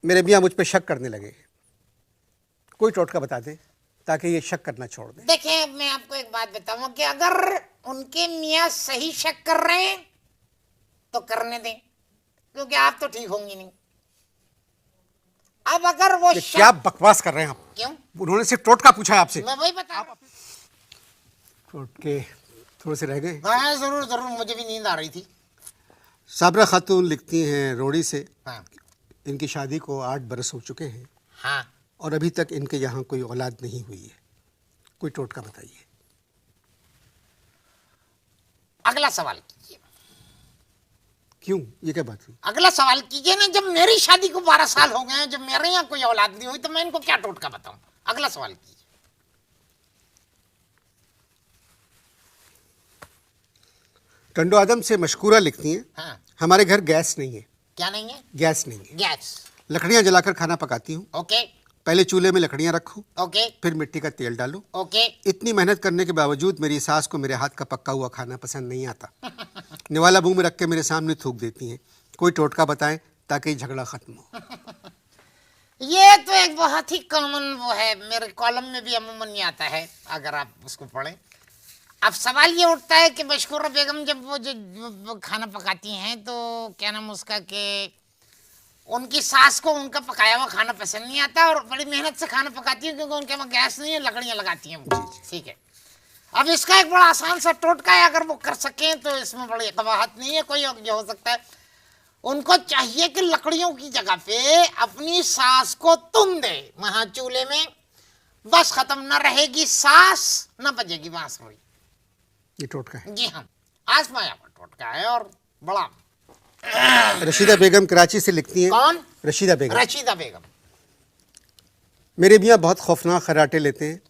मेरे मियाँ मुझ पे शक करने लगे। कोई टोटका बता दे ताकि ये शक करना छोड़ दें। देखिए, मैं आपको एक बात बताऊं कि अगर उनके मियाँ सही शक कर रहे हैं तो करने दें, क्योंकि आप तो ठीक होंगी नहीं। अब अगर वो ये क्या शक, बकवास कर रहे हैं आप? क्यों? उन्होंने सिर्फ टोटका पूछा है आपसे। मैं वही बता रहा हूं। टोटके थोड़े से रह गए। हाँ, जरूर जरूर, मुझे भी नींद आ रही थी। साबरा खातून लिखती हैं रोड़ी से, हाँ इनकी शादी को 8 बरस हो चुके हैं हाँ। और अभी तक इनके यहाँ कोई औलाद नहीं हुई है। कोई टोटका बताइए। अगला सवाल कीजिए। क्यों, ये क्या बात हुई? अगला सवाल कीजिए ना। जब मेरी शादी को 12 साल हो गए हैं, जब मेरे यहाँ कोई औलाद नहीं हुई, तो मैं इनको क्या टोटका बताऊं? अगला सवाल कीजिए। टंडो आदम से मशकूरा लिखती हैं, हाँ। हमारे घर गैस नहीं है। क्या नहीं है? गैस नहीं है। गैस। लकड़ियाँ जलाकर खाना पकाती हूँ। ओके पहले चूल्हे में लकड़ियाँ रखूँ, ओके फिर मिट्टी का तेल डालूं। ओके। इतनी मेहनत करने के बावजूद मेरी सास को मेरे हाथ का पक्का हुआ खाना पसंद नहीं आता। निवाला मुंह में रख के मेरे सामने थूक देती हैं। कोई टोटका बताएं ताकि झगड़ा खत्म हो। ये तो एक बहुत ही कॉमन वो है, मेरे कॉलम में भी अमूमन ये आता है, अगर आप उसको पढ़ें। अब सवाल ये उठता है कि मशकूरा बेगम जब वो खाना पकाती हैं तो क्या नाम उसका, कि उनकी सास को उनका पकाया हुआ खाना पसंद नहीं आता और बड़ी मेहनत से खाना पकाती है, क्योंकि उनके वहाँ गैस नहीं है, लकड़ियाँ लगाती हैं वो। ठीक है। अब इसका एक बड़ा आसान सा टोटका है, अगर वो कर सकें तो इसमें बड़ी कबाहत नहीं है कोई। ये हो सकता है, उनको चाहिए कि लकड़ियों की जगह पे अपनी सास को तुम दे वहां चूल्हे में, बस खत्म। न रहेगी सास, न बजेगी बांसुरी। ये टोटका है। जी हाँ, आजमाया हुआ टोटका है और बड़ा। रशीदा बेगम कराची से लिखती हैं। कौन? रशीदा बेगम। रशीदा बेगम। मेरे मियाँ बहुत खौफनाक खर्राटे लेते हैं।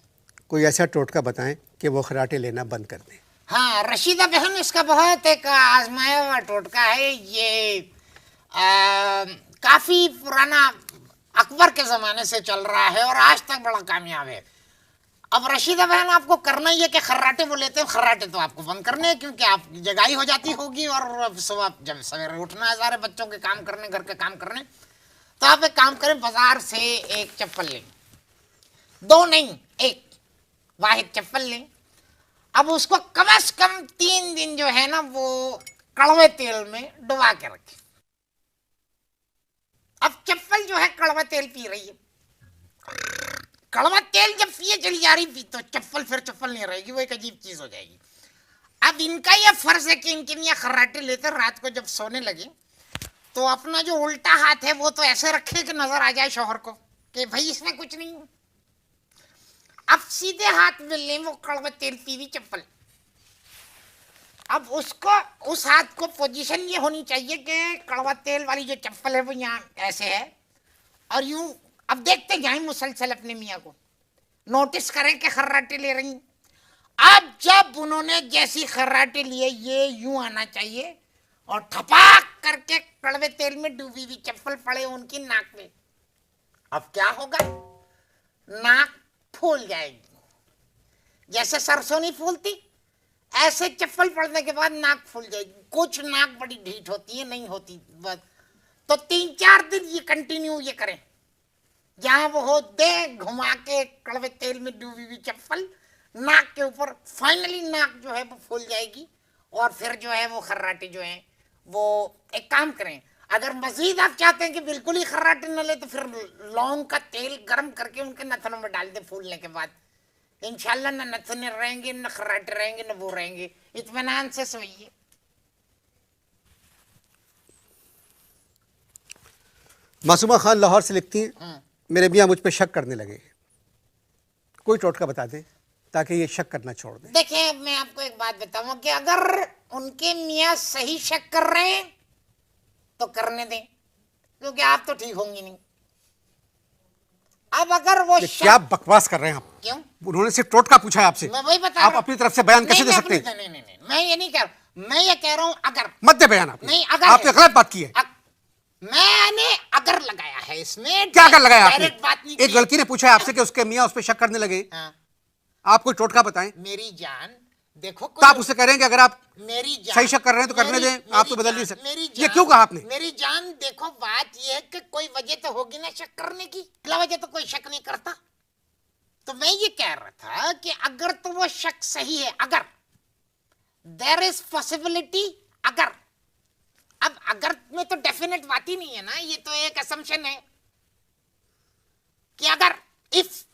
कोई ऐसा टोटका बताएं कि वो खर्राटे लेना बंद कर दें। हाँ रशीदा बहन, इसका बहुत एक आजमाया हुआ टोटका है ये। काफी पुराना, अकबर के जमाने से चल रहा है और आज तक बड़ा कामयाब है। अब रशीदा बहन, आपको करना ही है कि खर्राटे वो लेते हैं, खर्राटे तो आपको बंद करने हैं, क्योंकि आप जगाई हो जाती होगी और सुबह जब सवेरे उठना है सारे बच्चों के काम करने, घर के काम करने। तो आप एक काम करें, बाजार से एक चप्पल लें, 2 नहीं, 1 वाहिद चप्पल लें। अब उसको कम से कम 3 दिन जो है ना वो कड़वे तेल में डुबा के रखें। अब चप्पल जो है कड़वा तेल पी रही है, कड़वा तेल जब पिए चली जा रही तो चप्पल फिर चप्पल नहीं रहेगी, वो एक अजीब चीज हो जाएगी। अब इनका यह फर्ज है कि इनके मियाँ खर्राटे लेकर रात को जब सोने लगे तो अपना जो उल्टा हाथ है वो तो ऐसे रखे कि नजर आ जाए शौहर को कि भाई इसमें कुछ नहीं है। अब सीधे हाथ में लें वो कड़वा तेल पी हुई चप्पल। अब उसको, उस हाथ को पोजीशन ये होनी चाहिए कि कड़वा तेल वाली जो चप्पल है वो यहाँ ऐसे है, और यूं अब देखते जाएं मुसलसल अपने मियाँ को, नोटिस करें कि खर्राटे ले रही। अब जब उन्होंने जैसी खर्राटे लिए, ये यूं आना चाहिए और ठपाक करके कड़वे तेल में डूबी हुई चप्पल पड़े उनकी नाक में। अब क्या होगा? नाक फूल जाएगी, जैसे सरसों नहीं फूलती ऐसे चप्पल पड़ने के बाद नाक फूल जाएगी। कुछ नाक बड़ी ढीठ होती है, नहीं होती बस। तो 3-4 दिन ये कंटिन्यू ये करें, जहां वो हो दे घुमा के कड़वे तेल में डूबी हुई चप्पल नाक के ऊपर। फाइनली नाक जो है वो फूल जाएगी और फिर जो है वो खर्राटे जो है वो, एक काम करें, अगर मजीद आप चाहते हैं कि बिल्कुल ही खर्राटे न ले तो फिर लौंग का तेल गर्म करके उनके नथनों में डाल दे फूलने के बाद। इंशाल्लाह न नथने रहेंगे, न खर्राटे रहेंगे, न वो रहेंगे। इत्मीनान से सोइए। मासूमा खान लाहौर से लिखती हैं, मेरे मियाँ मुझ पे शक करने लगे। कोई टोटका बता दें ताकि ये शक करना छोड़ दें। देखिए, मैं आपको एक बात बताऊं कि अगर उनके मियाँ सही शक कर रहे हैं तो करने दें, क्योंकि आप तो ठीक होंगी नहीं। अब अगर वो क्या बकवास कर रहे हैं आप? क्यों? उन्होंने सिर्फ टोटका पूछा है आपसे। मैं वही बता आप रहा हूं। अपनी तरफ से बयान कैसे दे सकते हैं? नहीं नहीं नहीं, मैं ये नहीं कह रहा, मैं ये कह रहा हूं अगर। मत दे बयान आप। नहीं, अगर आपने गलत बात की है। मैंने अगर लगाया है इसमें, क्या अगर लगाया आपने? डायरेक्ट बात नहीं एक लड़की ने पूछा है आपसे कि उसके मियाँ उस पर शक करने लगे। हाँ। आप कोई टोटका बताएं। मेरी जान, देखो तो आप उससे कह रहे हैं कि अगर आप मेरी जान, सही शक कर रहे हैं तो करने मेरी- दें, आप तो मेरी बदल नहीं जान- सकते। मेरी ये जान- क्यों कहा आपने? मेरी जान देखो, बात ये है कि कोई वजह तो होगी ना शक करने की, बिला वजह तो कोई शक नहीं करता। तो मैं ये कह रहा था कि अगर तो वो शक सही है, अगर देयर इज पॉसिबिलिटी, अगर, अब अगर में तो डेफिनेट बात ही नहीं है ना, ये तो एक असम्पशन है कि अगर, इफ,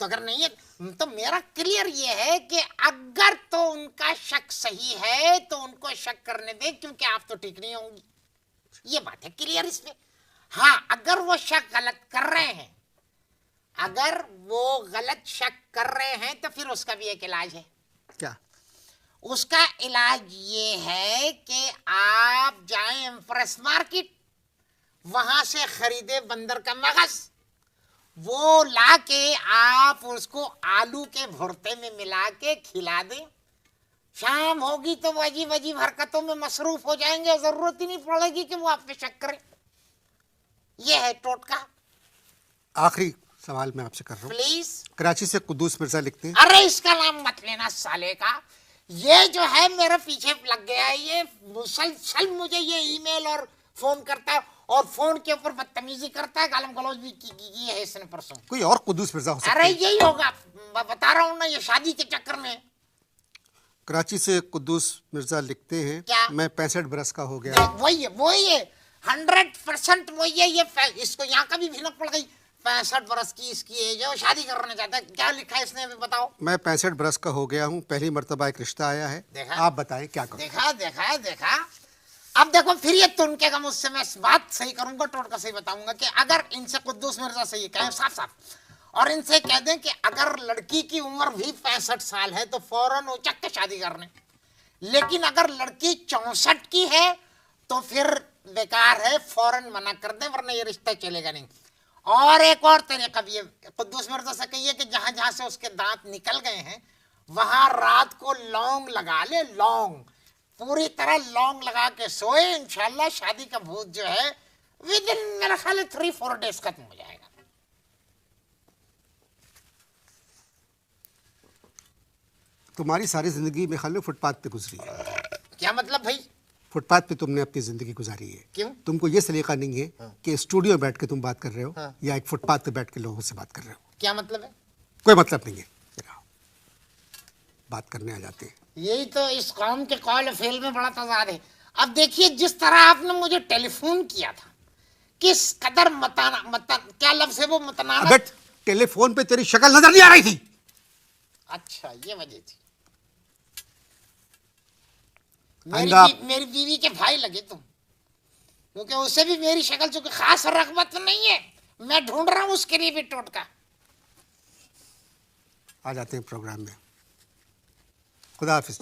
तो अगर नहीं है तो मेरा क्लियर ये है कि अगर तो उनका शक सही है तो उनको शक करने दे, क्योंकि आप तो ठीक नहीं होंगी, ये बात है क्लियर इसमें। हाँ, अगर वो शक गलत कर रहे हैं, अगर वो गलत शक कर रहे हैं तो फिर उसका भी एक इलाज है। क्या? उसका इलाज ये है कि आप जाएं एम्प्रेस मार्केट, वहां से खरीदे बंदर का मगज, वो लाके आप उसको आलू के भुर्ते में मिला के खिला दें। शाम होगी तो वो अजीब अजीब हरकतों में मसरूफ हो जाएंगे, जरूरत ही नहीं पड़ेगी कि वो आप पे शक करें। ये है टोटका। आखिरी सवाल मैं आपसे कर रहा हूँ। प्लीज। कराची से कुद्दूस मिर्जा लिखते हैं। अरे इसका नाम मत लेना साले का, ये जो है मेरे पीछे लग गया है, ये मुसलसल मुझे ये ईमेल और फोन करता है, और फोन के ऊपर बदतमीजी करता है, गालम गलौज भी की है इसने परसों। कोई और कुद्दूस मिर्जा हो सकता अरे है। यही होगा, बता रहा हूँ ना, ये शादी के चक्कर में। कराची से कुद्दूस मिर्जा लिखते हैं, क्या? मैं 65 बरस का हो गया। वही है 100% वही है। ये इसको यहाँ का भी भिनक पड़ गई, 65 बरस की इसकी एज है, वो शादी करना चाहता है। क्या लिखा है इसने, अभी बताओ। मैं 65 बरस का हो गया हूँ, पहली मर्तबा एक रिश्ता आया है, देखा? आप बताएं क्या करूं? देखा देखा देखा, अब देखो फिर ये तुनकेगा मुझसे, मैं बात सही करूंगा, टोटका सही बताऊंगा कि अगर इनसे कुद्दूस मिर्जा से ये कहें साफ साफ, और इनसे कह दें कि अगर लड़की की उम्र भी 65 साल है तो फौरन उचक के शादी करने, लेकिन अगर लड़की 64 की है तो फिर बेकार है, फौरन मना कर दें, वरना ये रिश्ता चलेगा नहीं। और एक और तरीका भी है, कुद्दूस मिर्जा से कहिए कि जहां जहां से उसके दांत निकल गए हैं वहां रात को लौंग लगा ले, लौंग, पूरी तरह लौंग लगा के सोए, इंशाल्लाह शादी का भूत जो है विद इन मेरा ख्याल है 3-4 डेज खत्म हो जाएगा। तुम्हारी सारी जिंदगी में ख्याल में फुटपाथ पे गुजरी है। क्या मतलब भाई? फुटपाथ पे तुमने अपनी जिंदगी गुजारी है। क्यों? तुमको ये सलीका नहीं है कि स्टूडियो में बैठ के तुम बात कर रहे हो, हाँ। या एक फुटपाथ पे बैठ के लोगों से बात कर रहे हो। क्या मतलब है? कोई मतलब नहीं है, बात करने आ जाते हैं। यही तो इस कौम के कौल फेल में बड़ा तजाद है। अब देखिए, जिस तरह आपने मुझे टेलीफोन किया था, किस कदर क्या लफ्ज है वो, मतनाना। अगर टेलीफोन पे तेरी शक्ल नजर नहीं आ रही थी। अच्छा, ये वजह थी। मेरी बीवी के भाई लगे तुम, क्योंकि उसे भी मेरी शक्ल चूंकि खास रगबत नहीं है, मैं ढूंढ रहा हूं उसके लिए भी टोटका। आ जाते हैं प्रोग्राम में। खुदा हाफिज।